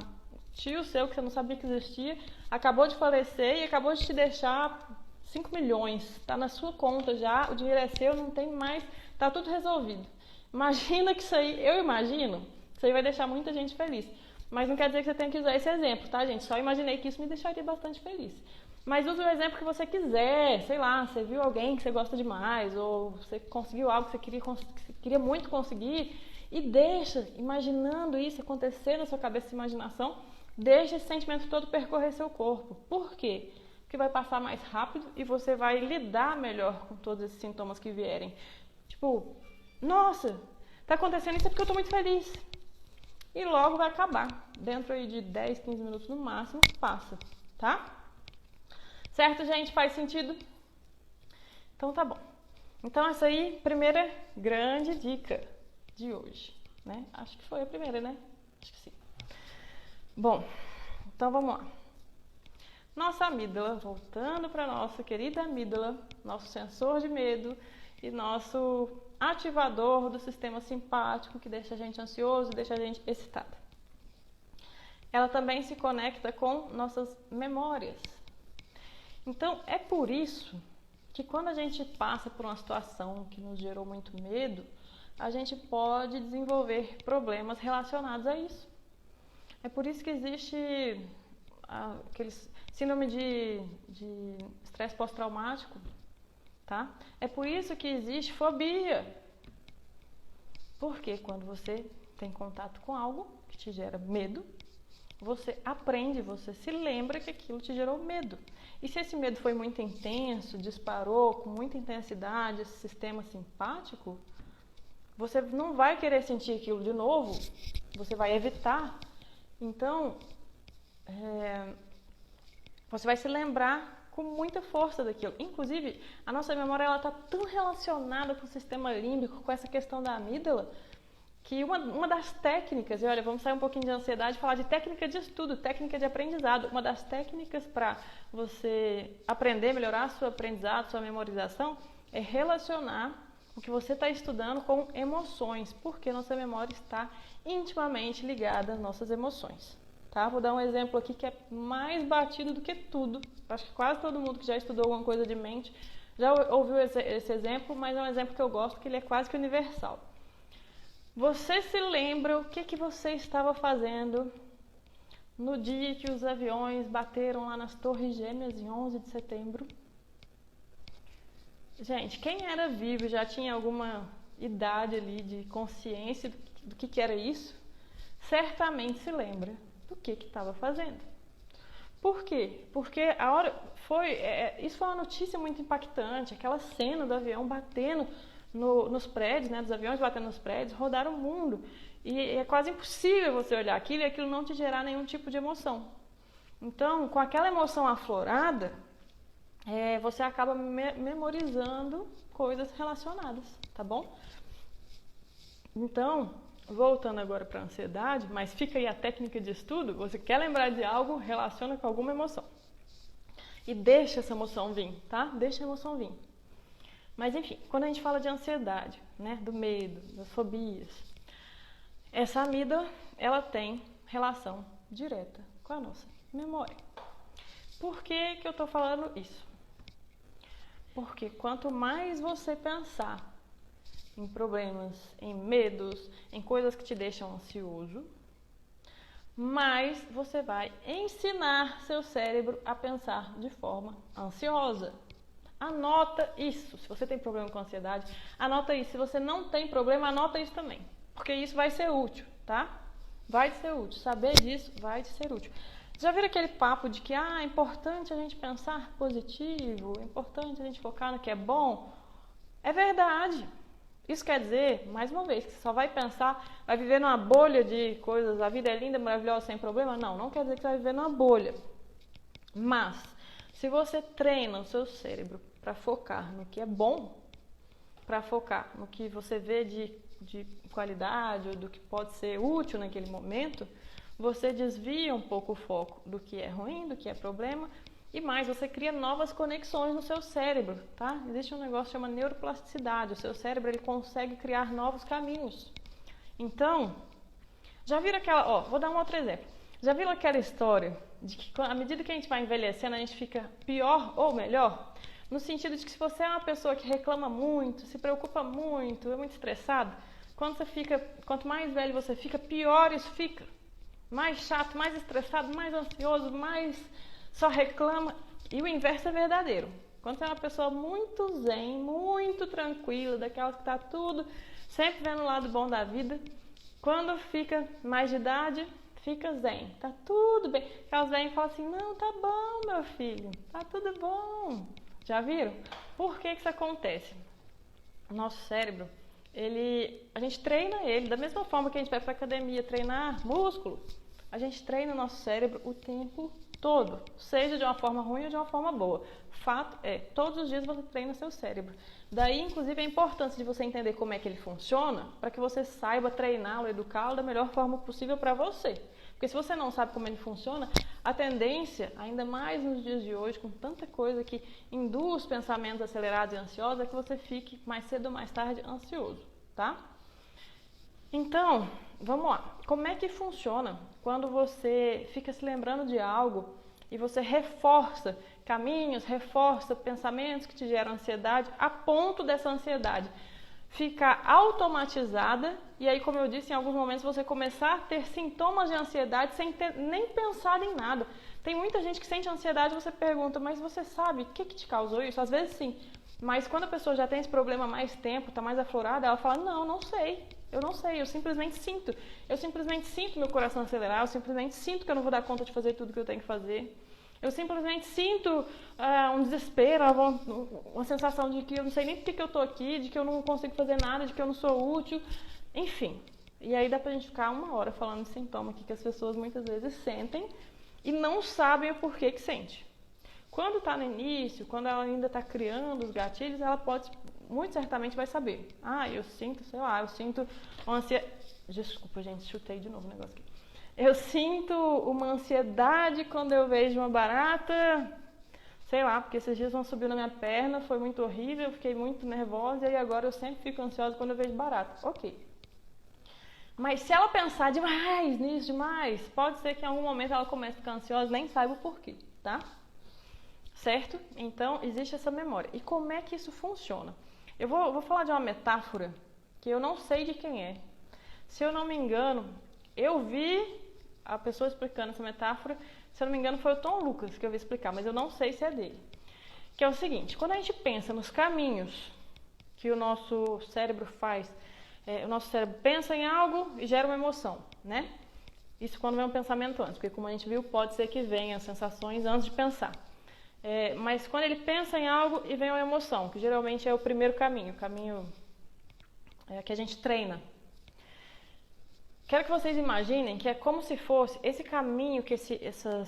tio seu que você não sabia que existia, acabou de falecer e acabou de te deixar 5 milhões. Está na sua conta já, o dinheiro é seu, não tem mais, está tudo resolvido. Imagina que isso aí, eu imagino, isso aí vai deixar muita gente feliz. Mas não quer dizer que você tenha que usar esse exemplo, tá, gente? Só imaginei que isso me deixaria bastante feliz. Mas use o exemplo que você quiser. Sei lá, você viu alguém que você gosta demais, ou você conseguiu algo que você queria muito conseguir, e deixa, imaginando isso acontecer na sua cabeça, essa imaginação, deixa esse sentimento todo percorrer seu corpo. Por quê? Porque vai passar mais rápido e você vai lidar melhor com todos esses sintomas que vierem. Tipo, nossa, tá acontecendo isso porque eu tô muito feliz. E logo vai acabar. Dentro aí de 10, 15 minutos no máximo, passa, tá? Certo, gente? Faz sentido? Então tá bom. Então essa aí, primeira grande dica de hoje, né? Acho que foi a primeira, né? Acho que sim. Bom, então vamos lá. Nossa amígdala, voltando para nossa querida amígdala, nosso sensor de medo e nosso ativador do sistema simpático que deixa a gente ansioso, deixa a gente excitado. Ela também se conecta com nossas memórias. Então, é por isso que quando a gente passa por uma situação que nos gerou muito medo, a gente pode desenvolver problemas relacionados a isso. É por isso que existe aquele síndrome de estresse pós-traumático, tá? É por isso que existe fobia. Porque quando você tem contato com algo que te gera medo, você aprende, você se lembra que aquilo te gerou medo. E se esse medo foi muito intenso, disparou com muita intensidade esse sistema simpático, você não vai querer sentir aquilo de novo, você vai evitar. Então, você vai se lembrar com muita força daquilo. Inclusive, a nossa memória está tão relacionada com o sistema límbico, com essa questão da amígdala, que uma das técnicas, e olha, vamos sair um pouquinho de ansiedade e falar de técnica de estudo, técnica de aprendizado. Uma das técnicas para você aprender, melhorar seu aprendizado, sua memorização, é relacionar o que você está estudando com emoções, porque nossa memória está intimamente ligada às nossas emoções. Tá? Vou dar um exemplo aqui que é mais batido do que tudo. Acho que quase todo mundo que já estudou alguma coisa de mente já ouviu esse exemplo, mas é um exemplo que eu gosto, porque ele é quase que universal. Você se lembra o que você estava fazendo no dia que os aviões bateram lá nas Torres Gêmeas em 11 de setembro? Gente, quem era vivo já tinha alguma idade ali de consciência do que era isso? Certamente se lembra do que estava fazendo. Por quê? Porque a hora isso foi uma notícia muito impactante, aquela cena do avião batendo nos prédios, né, dos aviões batendo nos prédios, rodaram o mundo. E é quase impossível você olhar aquilo e aquilo não te gerar nenhum tipo de emoção. Então, com aquela emoção aflorada, você acaba memorizando coisas relacionadas, tá bom? Então, voltando agora para a ansiedade, mas fica aí a técnica de estudo, você quer lembrar de algo, relaciona com alguma emoção. E deixa essa emoção vir, tá? Deixa a emoção vir. Mas enfim, quando a gente fala de ansiedade, né, do medo, das fobias, essa amígdala, ela tem relação direta com a nossa memória. Por que eu estou falando isso? Porque quanto mais você pensar em problemas, em medos, em coisas que te deixam ansioso, mais você vai ensinar seu cérebro a pensar de forma ansiosa. Anota isso. Se você tem problema com ansiedade, anota isso. Se você não tem problema, anota isso também. Porque isso vai ser útil, tá? Vai ser útil. Saber disso vai te ser útil. Já viram aquele papo de que é importante a gente pensar positivo, é importante a gente focar no que é bom? É verdade. Isso quer dizer, mais uma vez, que você só vai pensar, vai viver numa bolha de coisas, a vida é linda, maravilhosa, sem problema? Não quer dizer que você vai viver numa bolha. Mas, se você treina o seu cérebro para focar no que é bom, para focar no que você vê de qualidade ou do que pode ser útil naquele momento, você desvia um pouco o foco do que é ruim, do que é problema, e mais, você cria novas conexões no seu cérebro, tá? Existe um negócio que chama neuroplasticidade. O seu cérebro, ele consegue criar novos caminhos. Então, já viram aquela... vou dar um outro exemplo. Já viram aquela história de que à medida que a gente vai envelhecendo, a gente fica pior ou melhor? No sentido de que se você é uma pessoa que reclama muito, se preocupa muito, é muito estressado, quanto mais velho você fica, pior isso fica. Mais chato, mais estressado, mais ansioso, mais só reclama. E o inverso é verdadeiro. Quando você é uma pessoa muito zen, muito tranquila, daquelas que está tudo, sempre vendo o lado bom da vida, quando fica mais de idade, fica zen, tá tudo bem. Aquelas velhas falam assim, não, tá bom, meu filho, tá tudo bom. Já viram? Por que isso acontece? O nosso cérebro, a gente treina ele, da mesma forma que a gente vai para academia treinar músculo, a gente treina o nosso cérebro o tempo todo, seja de uma forma ruim ou de uma forma boa. Fato é, todos os dias você treina seu cérebro. Daí, inclusive, a importância de você entender como é que ele funciona, para que você saiba treiná-lo, educá-lo da melhor forma possível para você. Porque se você não sabe como ele funciona, a tendência, ainda mais nos dias de hoje, com tanta coisa que induz pensamentos acelerados e ansiosos, é que você fique mais cedo ou mais tarde ansioso, tá? Então, vamos lá. Como é que funciona quando você fica se lembrando de algo e você reforça caminhos, reforça pensamentos que te geram ansiedade, a ponto dessa ansiedade ficar automatizada e aí, como eu disse, em alguns momentos você começar a ter sintomas de ansiedade sem ter nem pensado em nada. Tem muita gente que sente ansiedade e você pergunta, mas você sabe o que te causou isso? Às vezes sim, mas quando a pessoa já tem esse problema há mais tempo, está mais aflorada, ela fala, não sei. Eu não sei, eu simplesmente sinto. Eu simplesmente sinto meu coração acelerar, eu simplesmente sinto que eu não vou dar conta de fazer tudo que eu tenho que fazer. Eu simplesmente sinto um desespero, uma sensação de que eu não sei nem por que eu estou aqui, de que eu não consigo fazer nada, de que eu não sou útil, enfim. E aí dá pra gente ficar 1 hora falando de sintoma aqui que as pessoas muitas vezes sentem e não sabem o porquê que sente. Quando está no início, quando ela ainda está criando os gatilhos, ela pode muito certamente vai saber. Ah, eu sinto, sei lá, eu sinto uma ansiedade. Desculpa, gente, chutei de novo o negócio aqui. Eu sinto uma ansiedade quando eu vejo uma barata, sei lá, porque esses dias uma subiu na minha perna, foi muito horrível, eu fiquei muito nervosa e agora eu sempre fico ansiosa quando eu vejo barata. Ok. Mas se ela pensar demais nisso, demais, pode ser que em algum momento ela comece a ficar ansiosa, nem saiba o porquê, tá? Certo? Então, existe essa memória. E como é que isso funciona? Eu vou falar de uma metáfora que eu não sei de quem é. Se eu não me engano, eu vi a pessoa explicando essa metáfora, se eu não me engano foi o Tom Lucas que eu vi explicar, mas eu não sei se é dele. Que é o seguinte, quando a gente pensa nos caminhos que o nosso cérebro faz, o nosso cérebro pensa em algo e gera uma emoção, né? Isso quando vem um pensamento antes, porque como a gente viu, pode ser que venham sensações antes de pensar. Mas quando ele pensa em algo e vem uma emoção, que geralmente é o primeiro caminho, o caminho que a gente treina. Quero que vocês imaginem que é como se fosse esse caminho que essa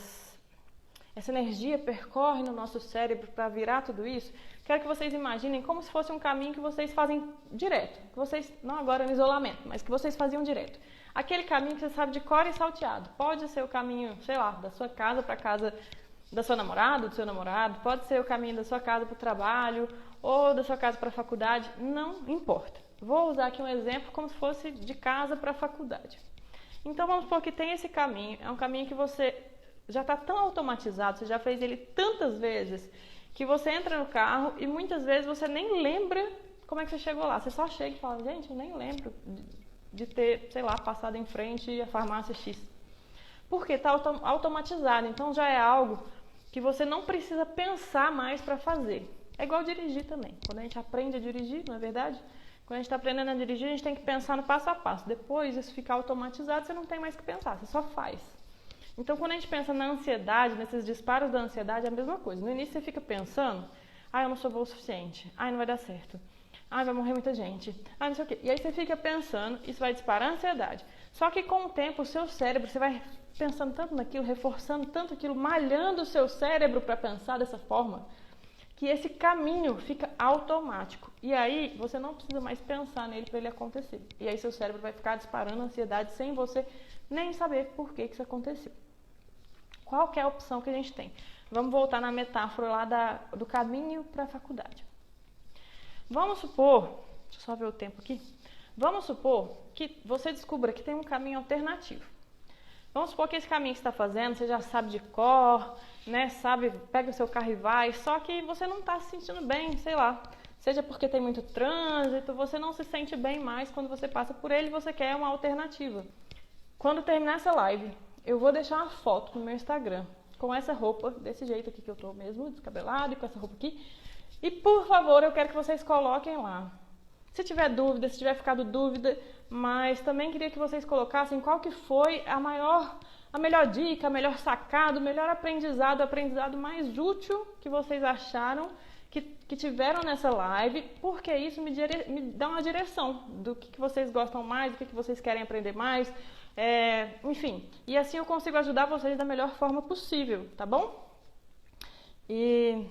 energia percorre no nosso cérebro para virar tudo isso. Quero que vocês imaginem como se fosse um caminho que vocês fazem direto. Que vocês, não agora no isolamento, mas que vocês faziam direto. Aquele caminho que você sabe de cor e salteado. Pode ser o caminho, sei lá, da sua casa para a casa da sua namorada, do seu namorado. Pode ser o caminho da sua casa para o trabalho ou da sua casa para a faculdade. Não importa. Vou usar aqui um exemplo como se fosse de casa para a faculdade. Então vamos supor que tem esse caminho. É um caminho que você já está tão automatizado, você já fez ele tantas vezes, que você entra no carro e muitas vezes você nem lembra como é que você chegou lá. Você só chega e fala, gente, eu nem lembro de ter, sei lá, passado em frente à farmácia X. Porque está automatizado, então já é algo que você não precisa pensar mais para fazer. É igual dirigir também. Quando a gente aprende a dirigir, não é verdade? Quando a gente está aprendendo a dirigir, a gente tem que pensar no passo a passo. Depois, isso ficar automatizado, você não tem mais que pensar, você só faz. Então, quando a gente pensa na ansiedade, nesses disparos da ansiedade, é a mesma coisa. No início, você fica pensando, eu não sou boa o suficiente, não vai dar certo, vai morrer muita gente, não sei o quê. E aí você fica pensando, isso vai disparar a ansiedade. Só que com o tempo, o seu cérebro, você vai pensando tanto naquilo, reforçando tanto aquilo, malhando o seu cérebro para pensar dessa forma, que esse caminho fica automático. E aí, você não precisa mais pensar nele para ele acontecer. E aí, seu cérebro vai ficar disparando a ansiedade sem você nem saber por que isso aconteceu. Qual que é a opção que a gente tem? Vamos voltar na metáfora lá do caminho para a faculdade. Vamos supor, deixa eu só ver o tempo aqui. Vamos supor que você descubra que tem um caminho alternativo. Vamos supor que esse caminho que você está fazendo, você já sabe de cor, né? Sabe, pega o seu carro e vai, só que você não está se sentindo bem, sei lá. Seja porque tem muito trânsito, você não se sente bem mais quando você passa por ele e você quer uma alternativa. Quando terminar essa live, eu vou deixar uma foto no meu Instagram com essa roupa, desse jeito aqui que eu tô mesmo, descabelado e com essa roupa aqui. E por favor, eu quero que vocês coloquem lá. Se tiver dúvida, se tiver ficado dúvida, mas também queria que vocês colocassem qual que foi a melhor dica, a melhor sacada, o melhor aprendizado, o aprendizado mais útil que vocês acharam que tiveram nessa live, porque isso me dá uma direção do que vocês gostam mais, do que vocês querem aprender mais, enfim. E assim eu consigo ajudar vocês da melhor forma possível, tá bom? E,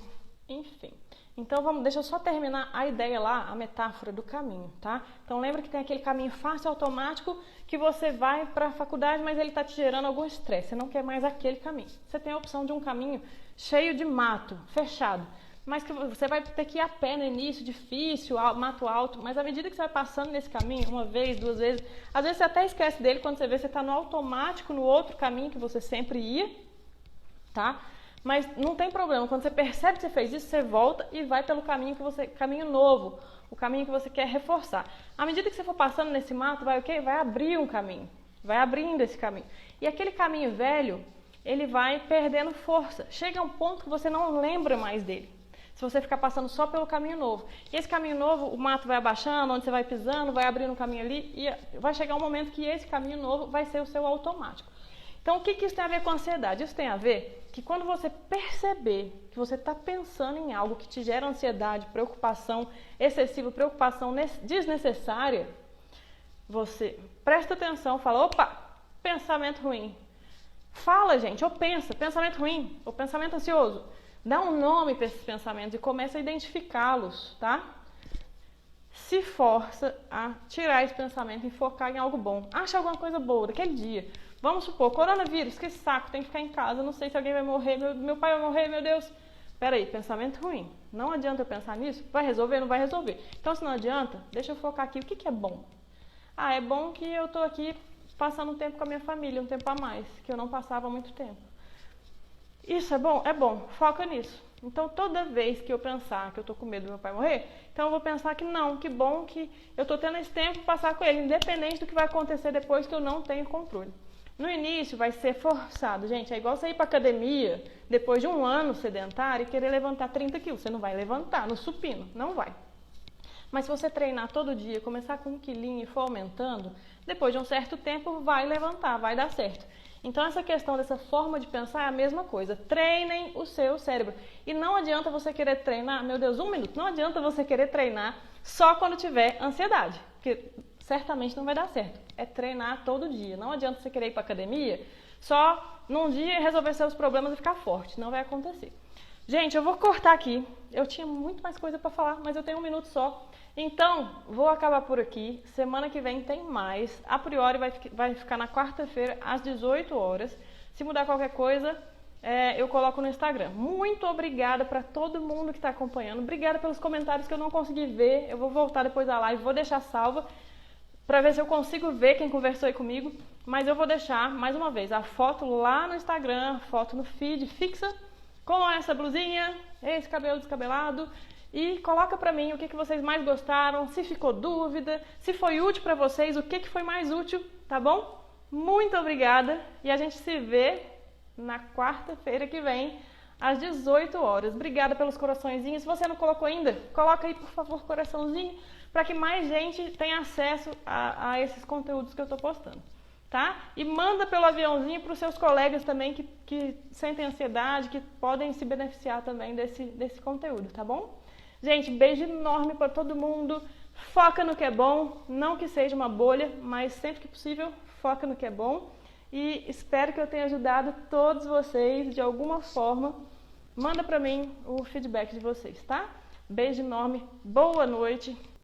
enfim. Então, deixa eu só terminar a ideia lá, a metáfora do caminho, tá? Então, lembra que tem aquele caminho fácil, automático, que você vai para a faculdade, mas ele está te gerando algum estresse. Você não quer mais aquele caminho. Você tem a opção de um caminho cheio de mato, fechado, mas que você vai ter que ir a pé no início, difícil, mato alto, mas à medida que você vai passando nesse caminho, uma vez, duas vezes, às vezes você até esquece dele quando você vê que você está no automático, no outro caminho que você sempre ia, tá? Mas não tem problema, quando você percebe que você fez isso, você volta e vai pelo caminho novo, o caminho que você quer reforçar. À medida que você for passando nesse mato, vai o quê? Vai abrir um caminho, vai abrindo esse caminho. E aquele caminho velho, ele vai perdendo força. Chega a um ponto que você não lembra mais dele, se você ficar passando só pelo caminho novo. E esse caminho novo, o mato vai abaixando, onde você vai pisando, vai abrindo um caminho ali, e vai chegar um momento que esse caminho novo vai ser o seu automático. Então, o que isso tem a ver com ansiedade? Isso tem a ver que quando você perceber que você está pensando em algo que te gera ansiedade, preocupação excessiva, preocupação desnecessária, você presta atenção, fala, opa, pensamento ruim. Fala, gente, ou pensa, pensamento ruim, ou pensamento ansioso. Dá um nome para esses pensamentos e começa a identificá-los, tá? se força a tirar esse pensamento e focar em algo bom. Acha alguma coisa boa daquele dia. Vamos supor, coronavírus, que saco, tem que ficar em casa, não sei se alguém vai morrer, meu pai vai morrer, meu Deus. Peraí, pensamento ruim. Não adianta eu pensar nisso? Vai resolver? Não vai resolver. Então, se não adianta, deixa eu focar aqui. O que é bom? Ah, é bom que eu tô aqui passando um tempo com a minha família, um tempo a mais, que eu não passava há muito tempo. Isso é bom? É bom. Foca nisso. Então, toda vez que eu pensar que eu tô com medo do meu pai morrer, então eu vou pensar que não, que bom que eu tô tendo esse tempo para passar com ele, independente do que vai acontecer depois que eu não tenho controle. No início vai ser forçado, gente, é igual você ir para academia depois de um ano sedentário e querer levantar 30 quilos. Você não vai levantar no supino, não vai. Mas se você treinar todo dia, começar com 1 quilinho e for aumentando, depois de um certo tempo vai levantar, vai dar certo. Então essa questão dessa forma de pensar é a mesma coisa. Treinem o seu cérebro. E não adianta você querer treinar, meu Deus, 1 minuto, não adianta você querer treinar só quando tiver ansiedade, porque certamente não vai dar certo. É treinar todo dia. Não adianta você querer ir para academia só num dia resolver seus problemas e ficar forte. Não vai acontecer. Gente, eu vou cortar aqui. Eu tinha muito mais coisa para falar, mas eu tenho 1 minuto só. Então, vou acabar por aqui. Semana que vem tem mais. A priori vai ficar na quarta-feira, às 18 horas. Se mudar qualquer coisa, eu coloco no Instagram. Muito obrigada para todo mundo que está acompanhando. Obrigada pelos comentários que eu não consegui ver. Eu vou voltar depois da live, vou deixar salva para ver se eu consigo ver quem conversou aí comigo. Mas eu vou deixar, mais uma vez, a foto lá no Instagram, foto no feed fixa, com essa blusinha, esse cabelo descabelado. E coloca pra mim o que vocês mais gostaram, se ficou dúvida, se foi útil pra vocês, o que foi mais útil, tá bom? Muito obrigada e a gente se vê na quarta-feira que vem, às 18 horas. Obrigada pelos coraçõezinhos. Se você não colocou ainda, coloca aí, por favor, coraçãozinho, para que mais gente tenha acesso a esses conteúdos que eu tô postando. Tá? E manda pelo aviãozinho para os seus colegas também que sentem ansiedade, que podem se beneficiar também desse conteúdo, tá bom? Gente, beijo enorme para todo mundo. Foca no que é bom, não que seja uma bolha, mas sempre que possível, foca no que é bom. E espero que eu tenha ajudado todos vocês de alguma forma. Manda para mim o feedback de vocês, tá? Beijo enorme, boa noite.